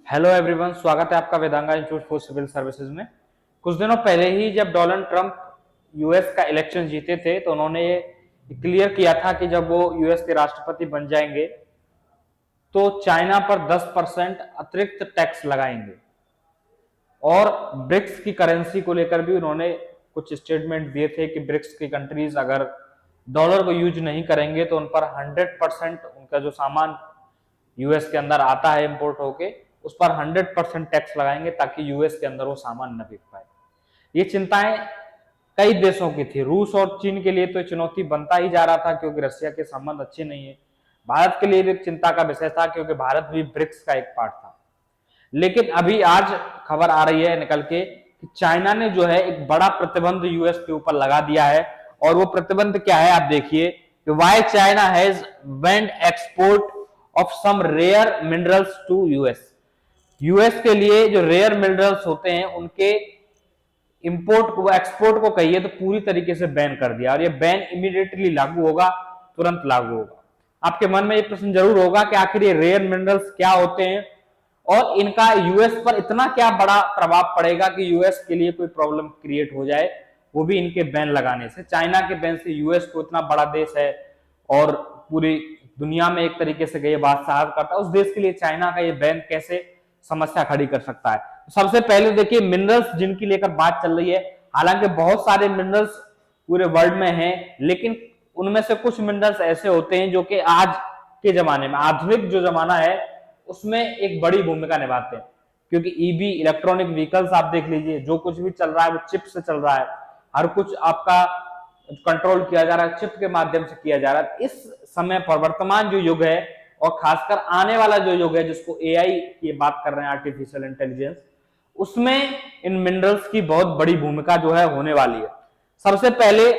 Hello everyone, स्वागत है आपका वेदांगा इंस्टीट्यूट फॉर सिविल सर्विसेज में। कुछ दिनों पहले ही जब डोनाल्ड ट्रंप यूएस का इलेक्शन जीते थे तो उन्होंने क्लियर किया था कि जब वो यूएस के राष्ट्रपति बन जाएंगे तो चाइना पर 10% अतिरिक्त टैक्स लगाएंगे। और ब्रिक्स की करेंसी को लेकर भी उन्होंने कुछ स्टेटमेंट दिए थे कि ब्रिक्स की कंट्रीज अगर डॉलर को यूज नहीं करेंगे तो उन पर 100% उनका जो सामान यूएस के अंदर आता है इंपोर्ट होके उस पर 100% टैक्स लगाएंगे ताकि यूएस के अंदर वो सामान न बिक पाए। ये चिंताएं कई देशों की थी। रूस और चीन के लिए तो चुनौती बनता ही जा रहा था क्योंकि रशिया के संबंध अच्छे नहीं है। भारत के लिए भी चिंता का विषय था क्योंकि भारत भी ब्रिक्स का एक पार्ट था। लेकिन अभी आज खबर आ रही है निकल के कि चाइना ने जो है एक बड़ा प्रतिबंध यूएस के ऊपर लगा दिया है। और वो प्रतिबंध क्या है आप देखिए कि why China has banned export of some rare minerals to US. US के लिए जो रेयर मिनरल्स होते हैं उनके इंपोर्ट को एक्सपोर्ट को कहिए तो पूरी तरीके से बैन कर दिया। और ये बैन इमीडिएटली लागू होगा, तुरंत लागू होगा। आपके मन में ये प्रश्न जरूर होगा कि आखिर ये रेयर मिनरल्स क्या होते हैं और इनका यूएस पर इतना क्या बड़ा प्रभाव पड़ेगा कि यूएस के लिए कोई प्रॉब्लम क्रिएट हो जाए, वो भी इनके बैन लगाने से। चाइना के बैन से यूएस को इतना बड़ा देश है और पूरी दुनिया में एक तरीके से ये बात साहब करता है, उस देश के लिए चाइना का ये बैन कैसे समस्या खड़ी कर सकता है। सबसे पहले देखिए मिनरल्स जिनकी लेकर बात चल रही है, हालांकि बहुत सारे मिनरल्स पूरे वर्ल्ड में हैं, लेकिन उनमें से कुछ मिनरल्स ऐसे होते हैं जो कि आज के जमाने में, आधुनिक जो जमाना है उसमें एक बड़ी भूमिका निभाते हैं। क्योंकि ईवी इलेक्ट्रॉनिक व्हीकल्स आप देख लीजिए, जो कुछ भी चल रहा है वो चिप से चल रहा है। हर कुछ आपका कंट्रोल किया जा रहा है, चिप के माध्यम से किया जा रहा है। इस समय पर वर्तमान जो युग है और खासकर आने वाला जो युग है जिसको एआई की बात कर रहे हैं, आर्टिफिशियल इंटेलिजेंस, उसमें इन मिनरल्स की बहुत बड़ी भूमिका जो है होने वाली है। सबसे पहले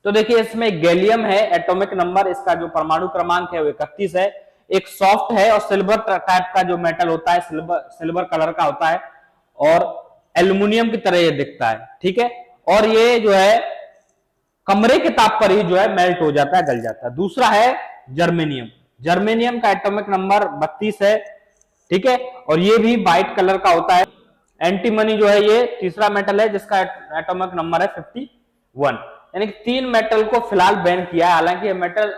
तो देखिए इसमें गैलियम है, एटॉमिक नंबर इसका जो परमाणु क्रमांक है वो 31 है। एक सॉफ्ट है और सिल्वर टाइप का जो मेटल होता है, सिल्वर कलर का होता है और एल्यूमिनियम की तरह ये दिखता है, ठीक है। और ये जो है कमरे के ताप पर ही जो है मेल्ट हो जाता है, गल जाता है। दूसरा है जर्मेनियम। जर्मेनियम का एटॉमिक नंबर 32 है, ठीक है, और ये भी व्हाइट कलर का होता है। एंटीमनी जो है ये तीसरा मेटल है जिसका एटॉमिक नंबर है 51। यानी कि 3 मेटल को फिलहाल बैन किया है। हालांकि ये मेटल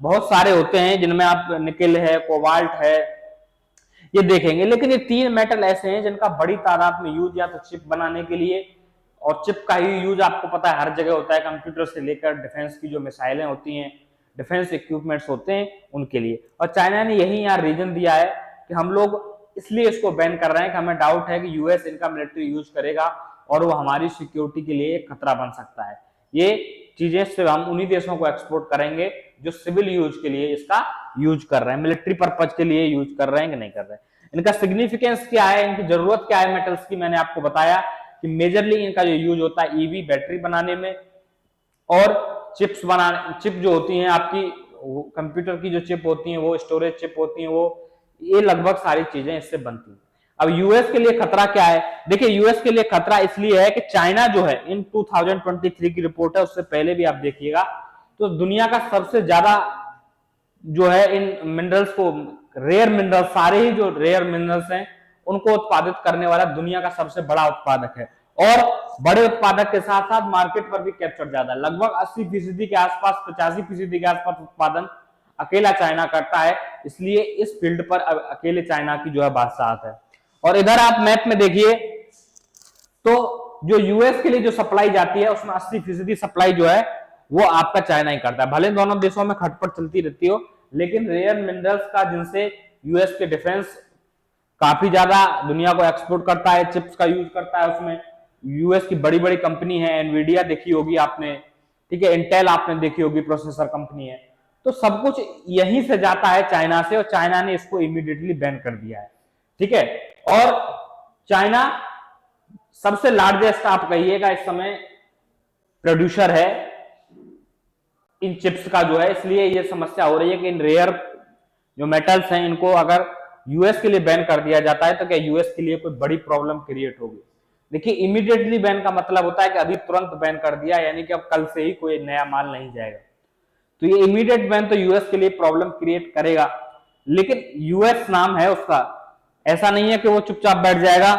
बहुत सारे होते हैं जिनमें आप निकेल है, कोबाल्ट है, ये देखेंगे, लेकिन ये 3 मेटल ऐसे हैं जिनका बड़ी तादाद में यूज या तो चिप बनाने के लिए, और चिप का ही यूज आपको पता है हर जगह होता है, कंप्यूटर से लेकर डिफेंस की जो मिसाइलें होती हैं, डिफेंस इक्विपमेंट्स होते हैं उनके लिए। और चाइना ने यही यहाँ रीजन दिया है कि हम लोग इसलिए इसको बैन कर रहे हैं कि हमें डाउट है कि यूएस इनका मिलिट्री यूज करेगा और वो हमारी सिक्योरिटी के लिए एक खतरा बन सकता है। ये चीजें सिर्फ हम उन्हीं देशों को एक्सपोर्ट करेंगे जो सिविल यूज के लिए इसका यूज कर रहे हैं, मिलिट्री पर्पज के लिए यूज कर रहे हैं कि नहीं कर रहे हैं। इनका सिग्निफिकेंस क्या है, इनकी जरूरत क्या है मेटल्स की, मैंने आपको बताया कि मेजरली इनका जो यूज होता है ईवी बैटरी बनाने में और चिप्स बनाने, चिप जो होती हैं आपकी कंप्यूटर की जो चिप होती हैं, वो स्टोरेज चिप होती हैं, वो ये लगभग सारी चीजें इससे बनती हैं। अब यूएस के लिए खतरा क्या है? देखिए यूएस के लिए खतरा इसलिए है कि चाइना जो है इन 2023 की रिपोर्ट है, उससे पहले भी आप देखिएगा तो दुनिया का सबसे ज्यादा जो है इन मिनरल्स को, रेयर मिनरल्स, सारे ही जो रेयर मिनरल्स हैं उनको उत्पादित करने वाला दुनिया का सबसे बड़ा उत्पादक है। और बड़े उत्पादक के साथ साथ मार्केट पर भी कैप्चर ज्यादा है, लगभग 80% के आसपास, 85% के आसपास उत्पादन अकेला चाइना करता है। इसलिए इस फील्ड पर अकेले चाइना की जो है बादशाहत है। और इधर आप मैप में देखिए तो जो यूएस के लिए जो सप्लाई जाती है उसमें 80% सप्लाई जो है वो आपका चाइना ही करता है। भले दोनों देशों में खटपट चलती रहती हो, लेकिन रेयर मिनरल्स का जिनसे यूएस के डिफेंस काफी ज्यादा दुनिया को एक्सपोर्ट करता है, चिप्स का यूज करता है, उसमें यूएस की बड़ी बड़ी कंपनी है, एनवीडिया देखी होगी आपने, ठीक है, इंटेल आपने देखी होगी, प्रोसेसर कंपनी है। तो सब कुछ यहीं से जाता है चाइना से, और चाइना ने इसको इमीडिएटली बैन कर दिया है, ठीक है। और चाइना सबसे लार्जेस्ट आप कहिएगा इस समय प्रोड्यूसर है इन चिप्स का जो है, इसलिए ये समस्या हो रही है कि इन रेयर जो मेटल्स हैं इनको अगर यूएस के लिए बैन कर दिया जाता है तो क्या यूएस के लिए कोई बड़ी प्रॉब्लम क्रिएट होगी? देखिए इमीडिएटली बैन का मतलब होता है कि अभी तुरंत बैन कर दिया, यानी कि अब कल से ही कोई नया माल नहीं जाएगा। तो ये इमीडिएट बैन तो यूएस के लिए प्रॉब्लम क्रिएट करेगा, लेकिन यूएस नाम है उसका, ऐसा नहीं है कि वो चुपचाप बैठ जाएगा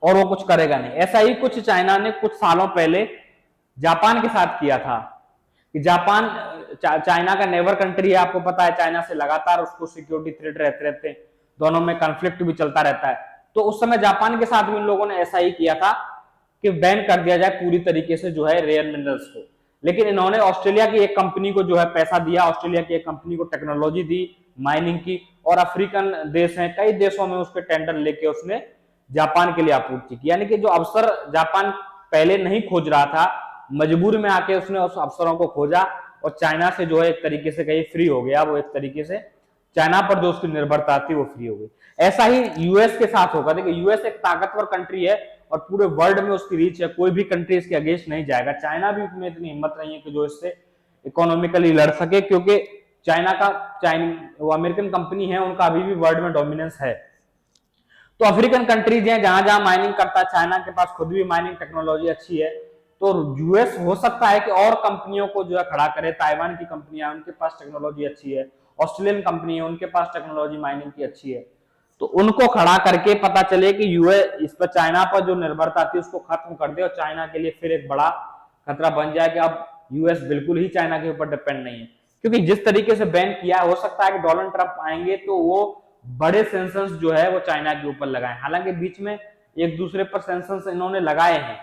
और वो कुछ करेगा नहीं। ऐसा ही कुछ चाइना ने कुछ सालों पहले जापान के साथ किया था कि जापान चाइना का नेबर कंट्री है, आपको पता है, चाइना से लगातार उसको सिक्योरिटी थ्रेट रहते रहते हैं, दोनों में कॉन्फ्लिक्ट भी चलता रहता है। तो उस समय जापान के साथ भी इन लोगों ने ऐसा ही किया था कि बैन कर दिया जाए पूरी तरीके से जो है रेयर मिनरल्स को। लेकिन इन्होंने ऑस्ट्रेलिया की एक कंपनी को जो है पैसा दिया, ऑस्ट्रेलिया की एक कंपनी को टेक्नोलॉजी दी माइनिंग की, और अफ्रीकन देश हैं, कई देशों में उसके टेंडर लेके उसने जापान के लिए आपूर्ति की। यानी कि जो अवसर जापान पहले नहीं खोज रहा था, मजबूरी में आके उसने उस अवसरों को खोजा और चाइना से जो है एक तरीके से कहीं फ्री हो गया। वो एक तरीके से चाइना पर जो उसकी निर्भरता थी वो फ्री हो गई। ऐसा ही यूएस के साथ होगा। देखिए यूएस एक ताकतवर कंट्री है और पूरे वर्ल्ड में उसकी रीच है, कोई भी कंट्री इसके अगेंस्ट नहीं जाएगा। चाइना भी में इतनी हिम्मत नहीं है कि जो इससे इकोनॉमिकली लड़ सके, क्योंकि चाइना का वो अमेरिकन कंपनी है, उनका अभी भी वर्ल्ड में डोमिनेंस है। तो अफ्रीकन कंट्रीज हैं जहां जहां माइनिंग करता है, चाइना के पास खुद भी माइनिंग टेक्नोलॉजी अच्छी है, तो यूएस हो सकता है कि और कंपनियों को जो है खड़ा करे। ताइवान की कंपनियां, उनके पास टेक्नोलॉजी अच्छी है, ऑस्ट्रेलियन कंपनी है, उनके पास टेक्नोलॉजी माइनिंग की अच्छी है, तो उनको खड़ा करके पता चले कि यूएस इस पर चाइना पर जो निर्भरता थी उसको खत्म कर दे और चाइना के लिए फिर एक बड़ा खतरा बन जाए कि अब यूएस बिल्कुल ही चाइना के ऊपर डिपेंड नहीं है। क्योंकि जिस तरीके से बैन किया, हो सकता है कि डोनाल्ड ट्रंप आएंगे तो वो बड़े सेंक्शंस जो है वो चाइना के ऊपर लगाए। हालांकि बीच में एक दूसरे पर सेंक्शंस इन्होंने लगाए हैं,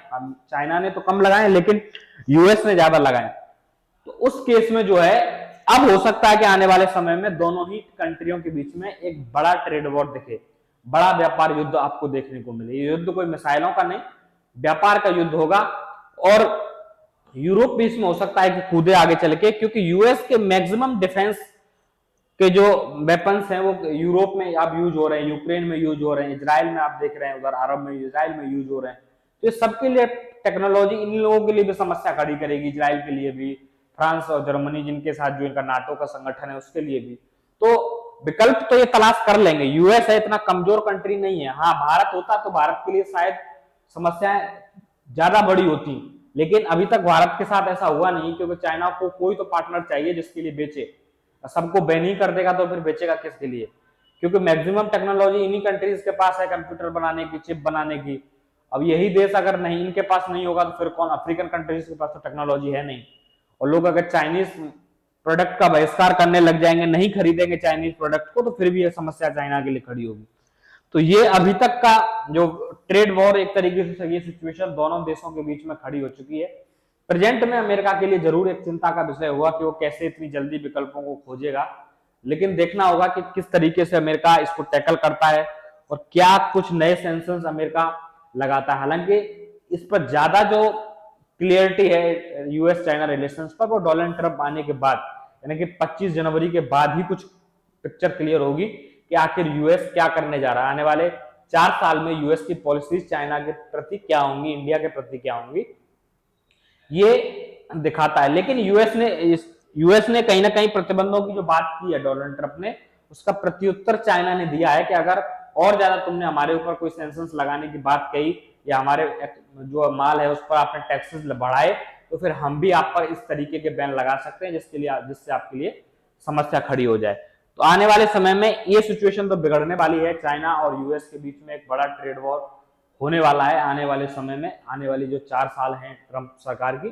चाइना ने तो कम लगाए लेकिन यूएस ने ज्यादा लगाए। तो उस केस में जो है अब हो सकता है कि आने वाले समय में दोनों ही कंट्रियों के बीच में एक बड़ा ट्रेड वॉर दिखे, बड़ा व्यापार युद्ध आपको देखने को मिले। ये युद्ध कोई मिसाइलों का नहीं, व्यापार का युद्ध होगा। और यूरोप भी इसमें हो सकता है कि कूदे आगे चल के, क्योंकि यूएस के मैक्सिमम डिफेंस के जो वेपन्स हैं वो यूरोप में अब यूज हो रहे हैं, यूक्रेन में यूज हो रहे हैं, इजराइल में आप देख रहे हैं, उधर अरब में, इजराइल में यूज हो रहे हैं। तो ये सबके लिए टेक्नोलॉजी इन लोगों के लिए भी समस्या खड़ी करेगी, इजराइल के लिए भी, फ्रांस और जर्मनी जिनके साथ जो इनका नाटो का संगठन है उसके लिए भी। तो विकल्प तो ये तलाश कर लेंगे। यूएस है, इतना कमजोर कंट्री नहीं है। हाँ, भारत होता तो भारत के लिए शायद समस्याएं ज्यादा बड़ी होती, लेकिन अभी तक भारत के साथ ऐसा हुआ नहीं, क्योंकि चाइना को कोई तो पार्टनर चाहिए जिसके लिए बेचे। सबको बैन ही कर देगा तो फिर बेचेगा किसके लिए? क्योंकि मैक्सिमम टेक्नोलॉजी इन्हीं कंट्रीज के पास है, कंप्यूटर बनाने की, चिप बनाने की। अब यही देश अगर नहीं, इनके पास नहीं होगा तो फिर कौन? अफ्रीकन कंट्रीज के पास तो टेक्नोलॉजी है नहीं। और लोग अगर चाइनीज प्रोडक्ट का बहिष्कार करने लग जाएंगे, नहीं खरीदेंगे चाइनीज प्रोडक्ट को, तो फिर भी यह समस्या चाइना के लिए खड़ी होगी। तो ये अभी तक का जो ट्रेड वॉर एक तरीके से ये सिचुएशन दोनों देशों के बीच में खड़ी हो चुकी है। प्रेजेंट में अमेरिका के लिए जरूर एक चिंता का विषय हुआ कि वो कैसे इतनी जल्दी विकल्पों को खोजेगा, लेकिन देखना होगा कि किस तरीके से अमेरिका इसको टैकल करता है और क्या कुछ नए सैंक्शंस अमेरिका लगाता है। हालांकि इस पर ज्यादा जो क्लियरिटी है यूएस चाइना रिलेशंस पर, वो डोनाल्ड ट्रंप आने के बाद, यानी कि 25 जनवरी के बाद ही कुछ पिक्चर क्लियर होगी कि आखिर यूएस क्या करने जा रहा है। आने वाले 4 साल में यूएस की पॉलिसीज चाइना के प्रति क्या होंगी, इंडिया के प्रति क्या होंगी, ये दिखाता है। लेकिन यूएस ने कहीं ना कहीं प्रतिबंधों की जो बात की है डोनाल्ड ट्रंप ने, उसका प्रत्युत्तर चाइना ने दिया है कि अगर और ज्यादा तुमने हमारे ऊपर कोई सैंक्शंस लगाने की बात कही या हमारे जो माल है उस पर आपने टैक्सेस बढ़ाए, तो फिर हम भी आप पर इस तरीके के बैन लगा सकते हैं जिससे आपके लिए समस्या खड़ी हो जाए। तो आने वाले समय में ये सिचुएशन तो बिगड़ने वाली है। चाइना और यूएस के बीच में एक बड़ा ट्रेड वॉर होने वाला है आने वाले समय में, आने वाली जो 4 साल हैं ट्रंप सरकार की।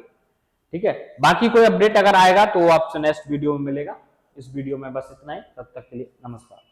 ठीक है, बाकी कोई अपडेट अगर आएगा तो आपसे नेक्स्ट वीडियो में मिलेगा। इस वीडियो में बस इतना ही, तब तक के लिए नमस्कार।